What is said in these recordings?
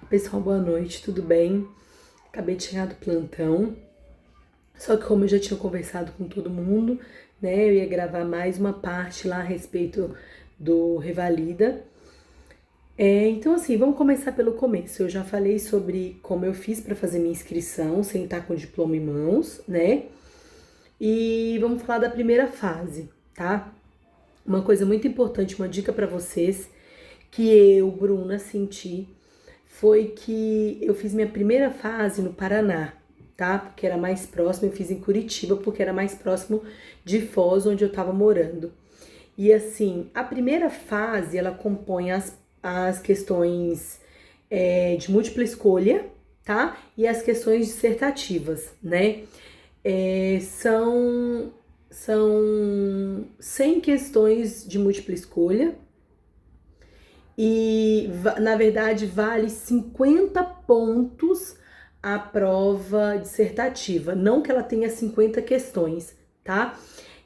Pessoal, boa noite, tudo bem? Acabei de chegar do plantão, só que como eu já tinha conversado com todo mundo, né, eu ia gravar mais uma parte lá a respeito do Revalida. Então assim, vamos começar pelo começo. Eu já falei sobre como eu fiz para fazer minha inscrição, sem estar com o diploma em mãos, né? E vamos falar da primeira fase, tá? Uma coisa muito importante, uma dica para vocês, que eu, Bruna, senti foi que eu fiz minha primeira fase no Paraná, tá? Porque era mais próximo, eu fiz em Curitiba, porque era mais próximo de Foz, onde eu tava morando. E assim, a primeira fase, ela compõe as questões de múltipla escolha, tá? E as questões dissertativas, né? São 100 questões de múltipla escolha, e na verdade vale 50 pontos a prova dissertativa, não que ela tenha 50 questões, tá?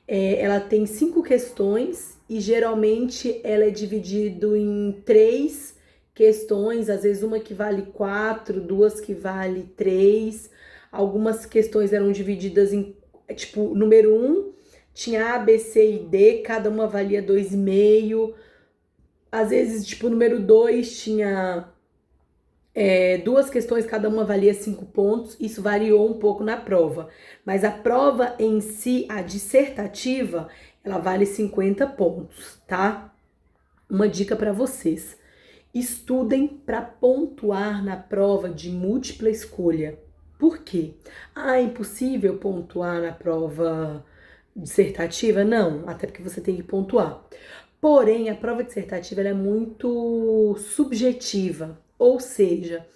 Ela tem 5 questões e geralmente ela é dividida em 3 questões, às vezes uma que vale 4, duas que vale 3. Algumas questões eram divididas em, tipo, número 1 tinha A, B, C e D, cada uma valia 2,5. Às vezes, tipo, número 2 tinha 2 questões, cada uma valia 5 pontos. Isso variou um pouco na prova. Mas a prova em si, a dissertativa, ela vale 50 pontos, tá? Uma dica para vocês. Estudem para pontuar na prova de múltipla escolha. Por quê? É impossível pontuar na prova dissertativa? Não, até porque você tem que pontuar. Porém, a prova dissertativa ela é muito subjetiva, ou seja,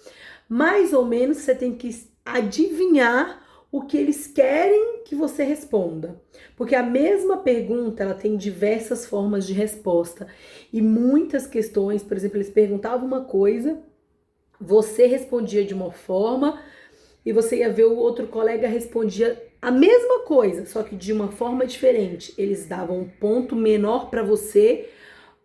mais ou menos você tem que adivinhar o que eles querem que você responda. Porque a mesma pergunta, ela tem diversas formas de resposta. E muitas questões, por exemplo, eles perguntavam uma coisa, você respondia de uma forma e você ia ver o outro colega respondia a mesma coisa, só que de uma forma diferente. Eles davam um ponto menor para você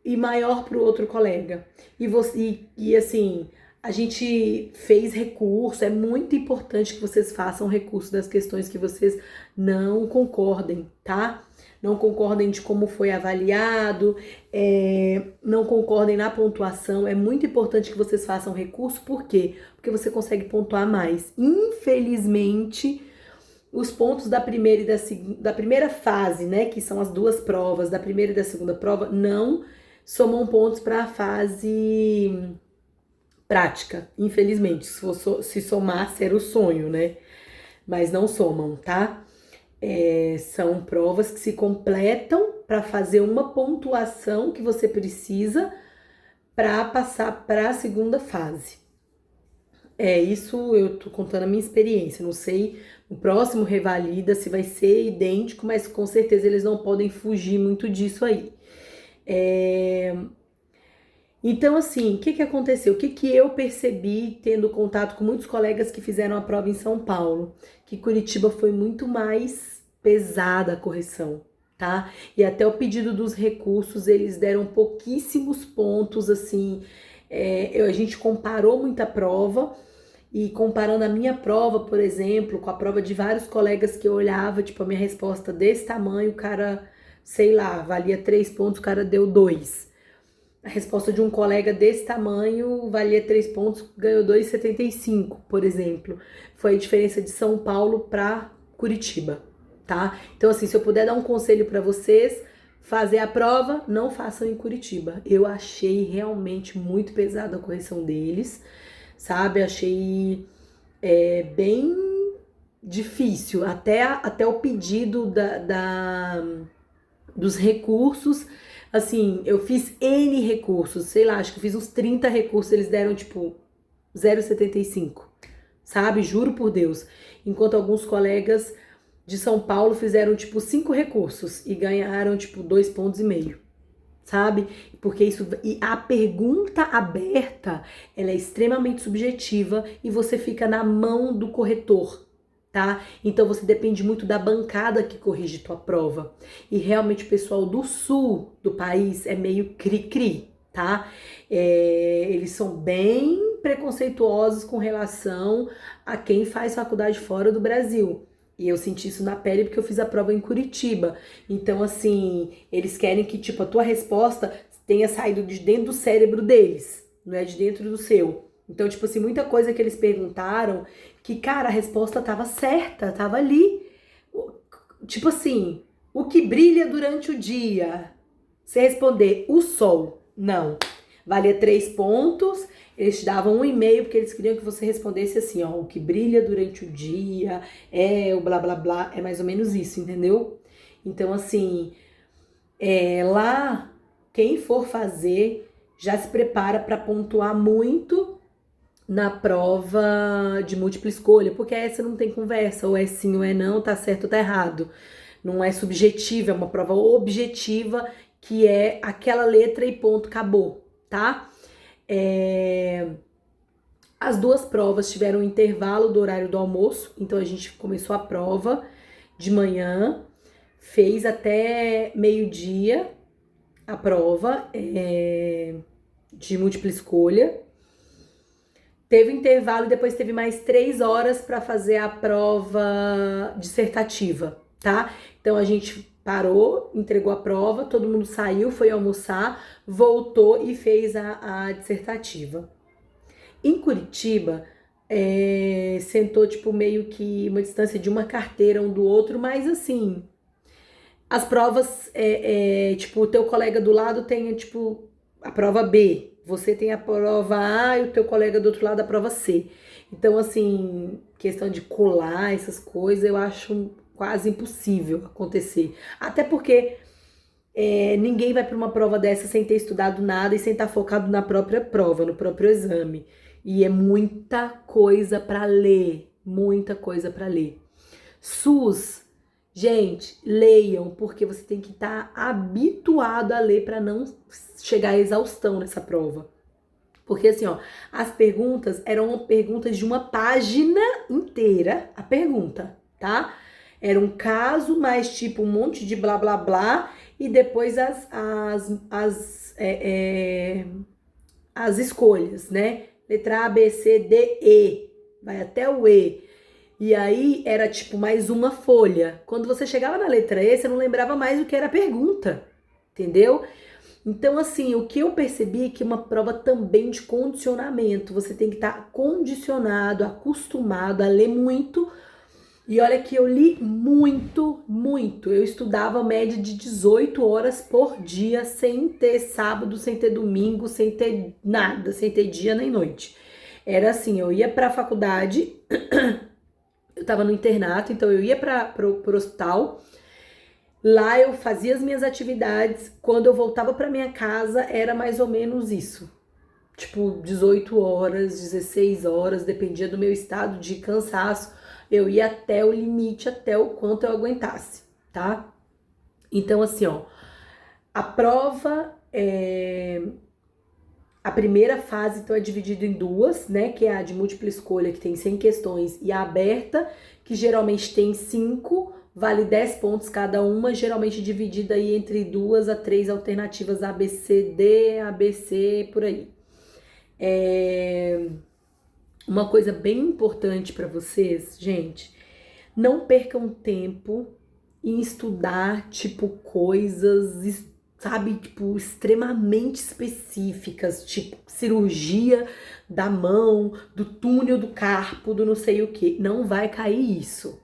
e maior para o outro colega. E assim, a gente fez recurso, é muito importante que vocês façam recurso das questões que vocês não concordem, tá? Não concordem de como foi avaliado, não concordem na pontuação. É muito importante que vocês façam recurso, por quê? Porque você consegue pontuar mais. Infelizmente, os pontos da primeira e da primeira fase, né, que são as duas provas, da primeira e da segunda prova, não somam pontos para a fase prática, infelizmente. Se somasse era o sonho, né? Mas não somam, tá? São provas que se completam para fazer uma pontuação que você precisa para passar para a segunda fase. Isso eu tô contando a minha experiência. Não sei o próximo Revalida se vai ser idêntico, mas com certeza eles não podem fugir muito disso aí. Então, assim, o que aconteceu? O que eu percebi tendo contato com muitos colegas que fizeram a prova em São Paulo? Que Curitiba foi muito mais pesada a correção, tá? E até o pedido dos recursos, eles deram pouquíssimos pontos, assim. A gente comparou muita prova, e comparando a minha prova, por exemplo, com a prova de vários colegas que eu olhava, tipo, a minha resposta desse tamanho, o cara, sei lá, valia 3 pontos, o cara deu 2. A resposta de um colega desse tamanho valia 3 pontos, ganhou 2,75, por exemplo. Foi a diferença de São Paulo para Curitiba, tá? Então, assim, se eu puder dar um conselho para vocês, fazer a prova, não façam em Curitiba. Eu achei realmente muito pesada a correção deles, sabe? Achei bem difícil. Até o pedido dos recursos. Assim, eu fiz N recursos, sei lá, acho que eu fiz uns 30 recursos, eles deram tipo 0,75, sabe? Juro por Deus. Enquanto alguns colegas de São Paulo fizeram tipo 5 recursos e ganharam tipo 2,5 pontos, sabe? Porque isso, e a pergunta aberta, ela é extremamente subjetiva e você fica na mão do corretor, tá? Então você depende muito da bancada que corrige tua prova. E realmente o pessoal do sul do país é meio cri-cri, tá? Eles são bem preconceituosos com relação a quem faz faculdade fora do Brasil. E eu senti isso na pele porque eu fiz a prova em Curitiba. Então, assim, eles querem que, tipo, a tua resposta tenha saído de dentro do cérebro deles, não é de dentro do seu. Então, tipo assim, muita coisa que eles perguntaram que, cara, a resposta tava certa, tava ali. Tipo assim, o que brilha durante o dia? Você responder o sol, não. Valia 3 pontos, eles te davam 1,5 porque eles queriam que você respondesse assim, ó, o que brilha durante o dia, o blá blá blá, é mais ou menos isso, entendeu? Então, assim, lá, quem for fazer, já se prepara para pontuar muito na prova de múltipla escolha, porque essa não tem conversa, ou é sim ou é não, tá certo ou tá errado. Não é subjetiva, é uma prova objetiva, que é aquela letra e ponto, acabou, tá? As duas provas tiveram um intervalo do horário do almoço, então a gente começou a prova de manhã, fez até meio-dia a prova de múltipla escolha. Teve intervalo e depois teve mais 3 horas para fazer a prova dissertativa, tá? Então a gente parou, entregou a prova, todo mundo saiu, foi almoçar, voltou e fez a dissertativa. Em Curitiba, sentou tipo meio que uma distância de uma carteira um do outro, mas assim, as provas, tipo, o teu colega do lado tem tipo a prova B, você tem a prova A e o teu colega do outro lado a prova C. Então, assim, questão de colar essas coisas, eu acho quase impossível acontecer. Até porque ninguém vai para uma prova dessa sem ter estudado nada e sem estar focado na própria prova, no próprio exame. E é muita coisa para ler, muita coisa para ler. SUS, gente, leiam, porque você tem que estar habituado a ler para não chegar à exaustão nessa prova. Porque assim, ó, as perguntas eram perguntas de uma página inteira, a pergunta, tá? Era um caso, mais tipo um monte de blá blá blá, e depois as escolhas, né? Letra A, B, C, D, E. Vai até o E. E aí era tipo mais uma folha. Quando você chegava na letra E, você não lembrava mais o que era a pergunta. Entendeu? Então, assim, o que eu percebi é que uma prova também de condicionamento. Você tem que estar condicionado, acostumado a ler muito. E olha que eu li muito, muito. Eu estudava média de 18 horas por dia, sem ter sábado, sem ter domingo, sem ter nada, sem ter dia nem noite. Era assim, eu ia pra faculdade, eu tava no internato, então eu ia pro hospital. Lá eu fazia as minhas atividades. Quando eu voltava pra minha casa, era mais ou menos isso. Tipo, 18 horas, 16 horas, dependia do meu estado de cansaço. Eu ia até o limite, até o quanto eu aguentasse, tá? Então, assim, ó, a prova a primeira fase, então, é dividida em duas, né? Que é a de múltipla escolha, que tem 100 questões, e a aberta, que geralmente tem 5, vale 10 pontos cada uma, geralmente dividida aí entre 2 a 3 alternativas A, B, C, D, A, B, C, por aí. Uma coisa bem importante para vocês, gente, não percam tempo em estudar, tipo, coisas, sabe, tipo, extremamente específicas, tipo, cirurgia da mão, do túnel do carpo, do não sei o que. Não vai cair isso,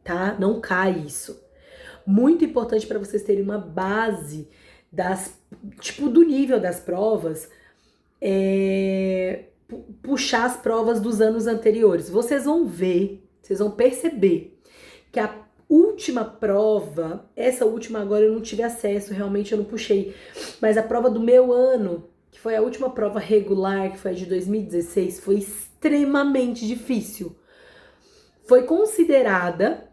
tá? Não cai isso. Muito importante para vocês terem uma base tipo, do nível das provas, puxar as provas dos anos anteriores. Vocês vão ver, vocês vão perceber que a última prova, essa última agora eu não tive acesso, realmente eu não puxei, mas a prova do meu ano, que foi a última prova regular, que foi a de 2016, foi extremamente difícil. Foi considerada,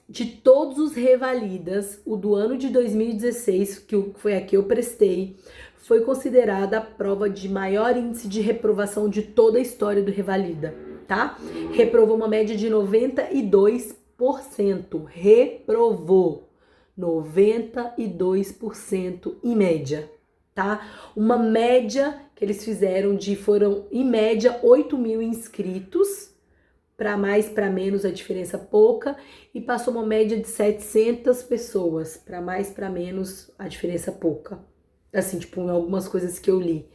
de todos os revalidas, o do ano de 2016, que foi a que eu prestei, foi considerada a prova de maior índice de reprovação de toda a história do Revalida, tá? Reprovou uma média de 92%. Reprovou 92% em média, tá? Uma média que eles fizeram foram, em média, 8.000 inscritos, para mais, para menos, a diferença pouca, e passou uma média de 700 pessoas, para mais, para menos, a diferença pouca. Assim, tipo, em algumas coisas que eu li,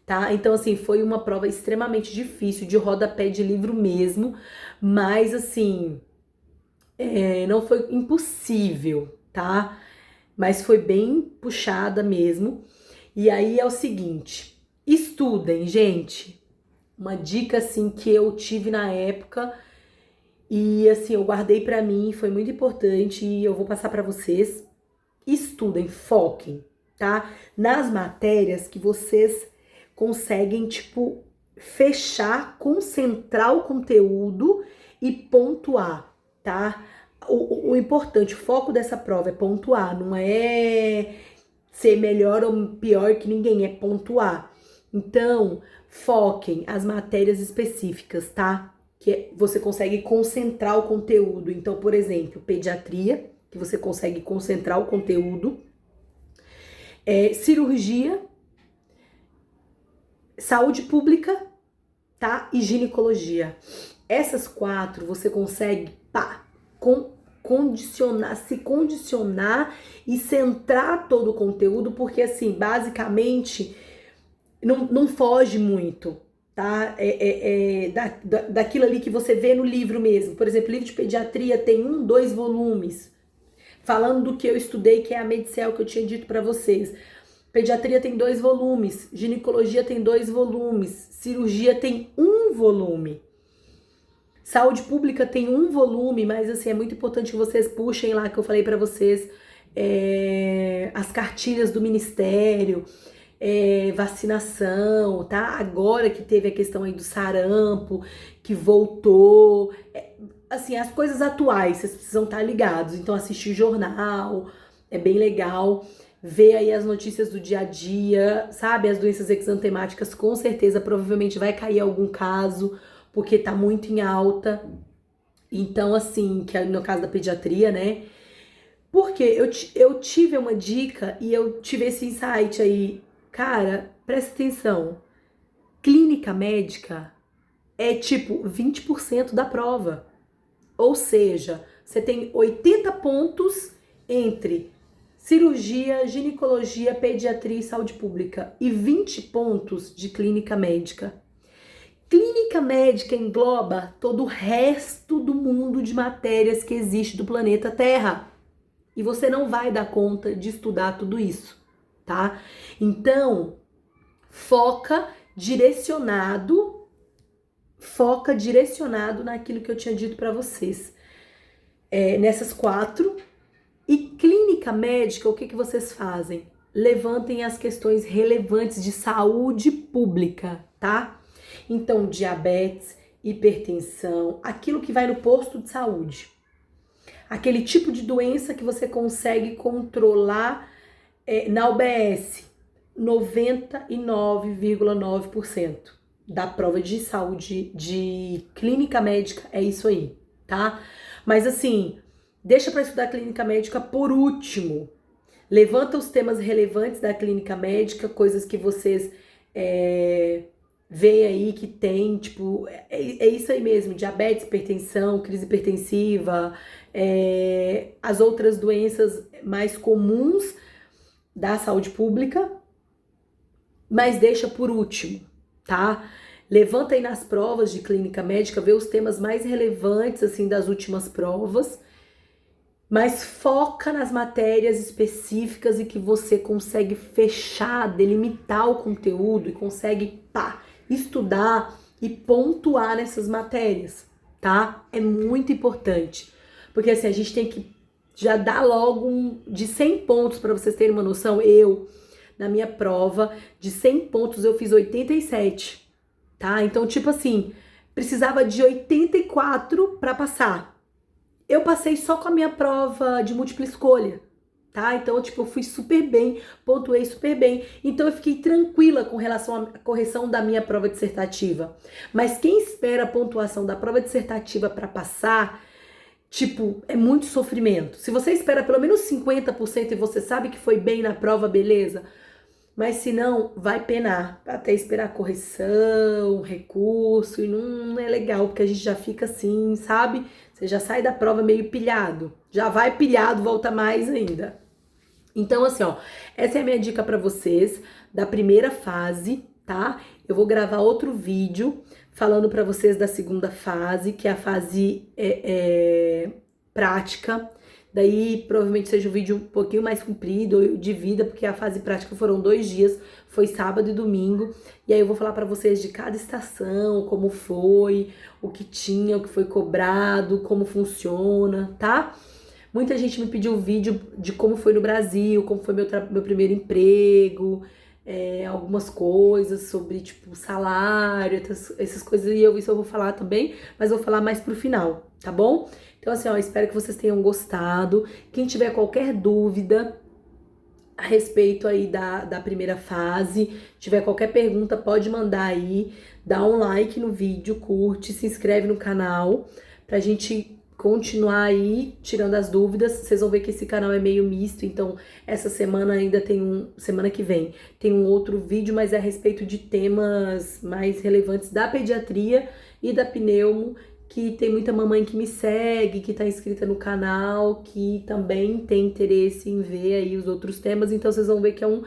tá? Então, assim, foi uma prova extremamente difícil, de rodapé de livro mesmo, mas, assim, não foi impossível, tá? Mas foi bem puxada mesmo. E aí é o seguinte, estudem, gente. Uma dica, assim, que eu tive na época e, assim, eu guardei pra mim, foi muito importante e eu vou passar pra vocês. Estudem, foquem, tá? Nas matérias que vocês conseguem, tipo, fechar, concentrar o conteúdo e pontuar, tá? O importante, o foco dessa prova é pontuar, não é ser melhor ou pior que ninguém, é pontuar. Então, foquem as matérias específicas, tá? Que você consegue concentrar o conteúdo. Então, por exemplo, pediatria, que você consegue concentrar o conteúdo, cirurgia, saúde pública, tá? E ginecologia. Essas 4 você consegue, se condicionar e centrar todo o conteúdo, porque assim, basicamente, não foge muito, tá? Daquilo ali que você vê no livro mesmo. Por exemplo, livro de pediatria tem 2 volumes, falando do que eu estudei, que é a Medicel, que eu tinha dito para vocês. Pediatria tem 2 volumes, ginecologia tem 2 volumes, cirurgia tem 1 volume. Saúde pública tem 1 volume, mas assim, é muito importante que vocês puxem lá, que eu falei pra vocês, as cartilhas do ministério, vacinação, tá? Agora que teve a questão aí do sarampo, que voltou, assim, as coisas atuais, vocês precisam estar ligados. Então, assistir jornal, é bem legal. Ver aí as notícias do dia a dia, sabe? As doenças exantemáticas, com certeza, provavelmente vai cair algum caso, porque tá muito em alta. Então, assim, que é no caso da pediatria, né? Porque eu tive uma dica e eu tive esse insight aí. Cara, presta atenção. Clínica médica é tipo 20% da prova. Ou seja, você tem 80 pontos entre cirurgia, ginecologia, pediatria e saúde pública e 20 pontos de clínica médica. Clínica médica engloba todo o resto do mundo de matérias que existe do planeta Terra. E você não vai dar conta de estudar tudo isso, tá? Então, foca direcionado naquilo que eu tinha dito para vocês. Nessas 4. E clínica médica, o que vocês fazem? Levantem as questões relevantes de saúde pública, tá? Então, diabetes, hipertensão, aquilo que vai no posto de saúde. Aquele tipo de doença que você consegue controlar na UBS. 99,9% da prova de saúde de clínica médica é isso aí, tá? Mas assim, deixa para estudar clínica médica por último. Levanta os temas relevantes da clínica médica, coisas que vocês veem aí que tem, tipo, é isso aí mesmo, diabetes, hipertensão, crise hipertensiva, as outras doenças mais comuns da saúde pública, mas deixa por último, tá? Levanta aí nas provas de clínica médica, vê os temas mais relevantes, assim, das últimas provas, mas foca nas matérias específicas e que você consegue fechar, delimitar o conteúdo e consegue, estudar e pontuar nessas matérias, tá? É muito importante, porque assim, a gente tem que já dar logo de 100 pontos para vocês terem uma noção. Na minha prova, de 100 pontos, eu fiz 87, tá? Então, tipo assim, precisava de 84 para passar. Eu passei só com a minha prova de múltipla escolha, tá? Então, tipo, eu fui super bem, pontuei super bem. Então, eu fiquei tranquila com relação à correção da minha prova dissertativa. Mas quem espera a pontuação da prova dissertativa para passar, tipo, é muito sofrimento. Se você espera pelo menos 50% e você sabe que foi bem na prova, beleza. mas se não, vai penar, até esperar correção, recurso, e não é legal, porque a gente já fica assim, sabe? Você já sai da prova meio pilhado, já vai pilhado, volta mais ainda. Então, assim, ó, essa é a minha dica pra vocês da primeira fase, tá? Eu vou gravar outro vídeo falando pra vocês da segunda fase, que é a fase prática. Daí, provavelmente seja um vídeo um pouquinho mais comprido, de vida, porque a fase prática foram 2 dias, foi sábado e domingo. E aí eu vou falar pra vocês de cada estação, como foi, o que tinha, o que foi cobrado, como funciona, tá? Muita gente me pediu vídeo de como foi no Brasil, como foi meu primeiro emprego, algumas coisas sobre, tipo, salário, essas coisas, e isso eu vou falar também, mas vou falar mais pro final, tá bom? Então, assim, ó, espero que vocês tenham gostado. Quem tiver qualquer dúvida a respeito aí da primeira fase, tiver qualquer pergunta, pode mandar aí, dá um like no vídeo, curte, se inscreve no canal, pra gente continuar aí tirando as dúvidas. Vocês vão ver que esse canal é meio misto, então essa semana ainda tem semana que vem tem um outro vídeo, mas é a respeito de temas mais relevantes da pediatria e da pneumo, que tem muita mamãe que me segue, que tá inscrita no canal, que também tem interesse em ver aí os outros temas, então vocês vão ver que é um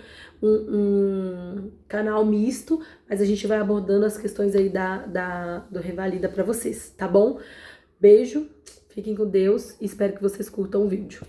canal misto, mas a gente vai abordando as questões aí do Revalida pra vocês, tá bom? Beijo, fiquem com Deus e espero que vocês curtam o vídeo.